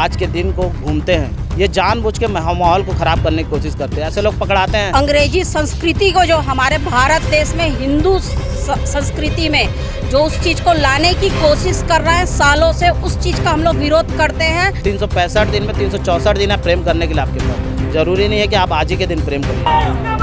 आज के दिन को घूमते हैं, ये जानबूझ के माहौल को ख़राब करने की कोशिश करते हैं। ऐसे लोग पकड़ाते हैं। अंग्रेजी संस्कृति को जो हमारे भारत देश में हिंदू संस्कृति में जो उस चीज़ को लाने की कोशिश कर रहे हैं सालों से, उस चीज़ का हम लोग विरोध करते हैं। 365 दिन में 364 दिन है प्रेम करने के लिए आपके पास। जरूरी नहीं है कि आप आज ही के दिन प्रेम करिए।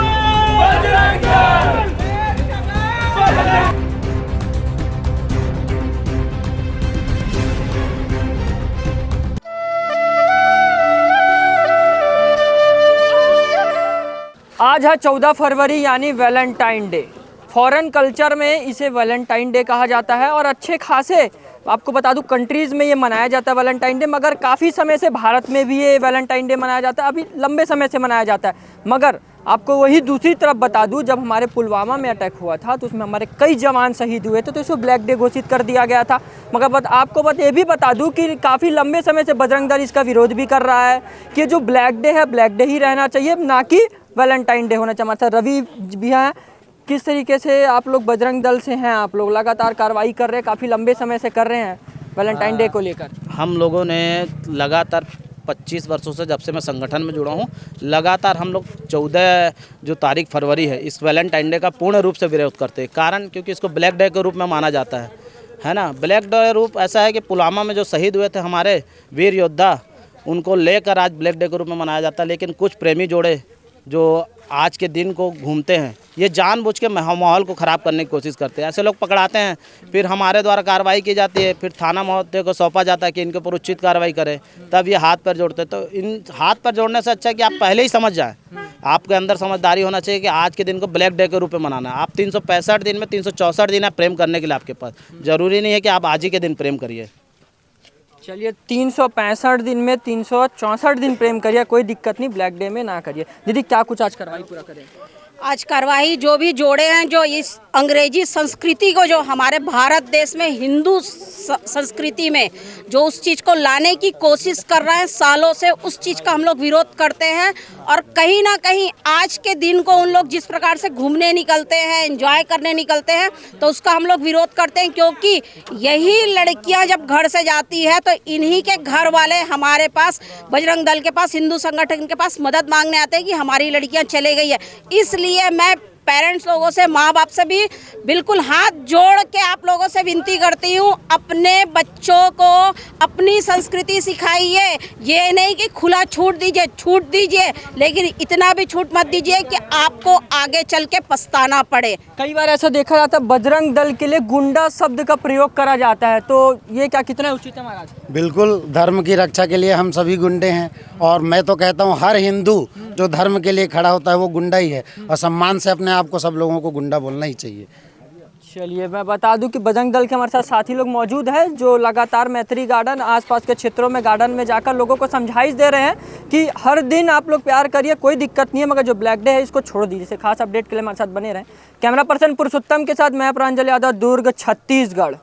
आज है 14 फरवरी यानी वैलेंटाइन डे। फॉरेन कल्चर में इसे वैलेंटाइन डे कहा जाता है और अच्छे खासे आपको बता दूं कंट्रीज़ में ये मनाया जाता है वैलेंटाइन डे। मगर काफ़ी समय से भारत में भी ये वैलेंटाइन डे मनाया जाता है, अभी लंबे समय से मनाया जाता है। मगर आपको वही दूसरी तरफ बता दूं, जब हमारे पुलवामा में अटैक हुआ था तो उसमें हमारे कई जवान शहीद हुए थे, तो इसको ब्लैक डे घोषित कर दिया गया था। मगर आपको ये भी बता दूं कि काफ़ी लंबे समय से बजरंग दल इसका विरोध भी कर रहा है कि जो ब्लैक डे है ब्लैक डे ही रहना चाहिए, ना कि वैलेंटाइन डे होना चाहिए। हमारे रवि भी हैं, किस तरीके से आप लोग बजरंग दल से हैं, आप लोग लगातार कार्रवाई कर रहे हैं, काफ़ी लंबे समय से कर रहे हैं वैलेंटाइन डे को लेकर? हम लोगों ने लगातार 25 वर्षों से, जब से मैं संगठन में जुड़ा हूँ, लगातार हम लोग 14 जो तारीख फरवरी है इस वैलेंटाइन डे का पूर्ण रूप से विरोध करते हैं। कारण क्योंकि इसको ब्लैक डे के रूप में माना जाता है ना। ब्लैक डे रूप ऐसा है कि पुलवामा में जो शहीद हुए थे हमारे वीर योद्धा, उनको लेकर आज ब्लैक डे के रूप में मनाया जाता है। लेकिन कुछ प्रेमी जोड़े जो आज के दिन को घूमते हैं, ये जानबूझ के माहौल को ख़राब करने की कोशिश करते हैं। ऐसे लोग पकड़ाते हैं, फिर हमारे द्वारा कार्रवाई की जाती है, फिर थाना महोदय को सौंपा जाता है कि इनके ऊपर उचित कार्रवाई करें, तब ये हाथ पैर जोड़ते हैं। तो इन हाथ पैर जोड़ने से अच्छा है कि आप पहले ही समझ जाएं, आपके अंदर समझदारी होना चाहिए कि आज के दिन को ब्लैक डे के रूप में मनाना है। आप 365 दिन में 364 दिन है प्रेम करने के लिए आपके पास। ज़रूरी नहीं है कि आप आज ही के दिन प्रेम करिए। चलिए 365 दिन में 364 दिन प्रेम करिए, कोई दिक्कत नहीं, ब्लैक डे में ना करिए। दीदी क्या कुछ आज कार्रवाई पूरा करें? आज कार्रवाई जो भी जोड़े हैं जो इस अंग्रेजी संस्कृति को जो हमारे भारत देश में हिंदू संस्कृति में जो उस चीज़ को लाने की कोशिश कर रहे हैं सालों से, उस चीज़ का हम लोग विरोध करते हैं। और कहीं ना कहीं आज के दिन को उन लोग जिस प्रकार से घूमने निकलते हैं, एंजॉय करने निकलते हैं, तो उसका हम लोग विरोध करते हैं। क्योंकि यही लड़कियां जब घर से जाती है तो इन्हीं के घर वाले हमारे पास, बजरंग दल के पास, हिंदू संगठन के पास मदद मांगने आते हैं कि हमारी लड़कियां चले गई है। इसलिए मैं पेरेंट्स लोगों से, माँ बाप से भी बिल्कुल हाथ जोड़ के आप लोगों से विनती करती हूँ, अपने बच्चों को अपनी संस्कृति सिखाइए। ये नहीं कि खुला छूट दीजिए, लेकिन इतना भी छूट मत दीजिए कि आपको आगे चल के पछताना पड़े। कई बार ऐसा देखा जाता है बजरंग दल के लिए गुंडा शब्द का प्रयोग करा जाता है, तो ये क्या कितना उचित है महाराज? बिल्कुल, धर्म की रक्षा के लिए हम सभी गुंडे हैं। और मैं तो कहता हूँ हर हिंदू जो धर्म के लिए खड़ा होता है वो गुंडा ही है, और सम्मान से अपने आप को सब लोगों को गुंडा बोलना ही चाहिए। चलिए मैं बता दूं कि बजरंग दल के हमारे साथ साथी लोग मौजूद हैं जो लगातार मैत्री गार्डन, आसपास के क्षेत्रों में गार्डन में जाकर लोगों को समझाइश दे रहे हैं कि हर दिन आप लोग प्यार करिए, कोई दिक्कत नहीं है, मगर जो ब्लैक डे है इसको छोड़ दीजिए। इसे खास अपडेट के लिए हमारे साथ बने रहें। कैमरा पर्सन पुरुषोत्तम के साथ मैं प्रांजल यादव, दुर्ग, छत्तीसगढ़।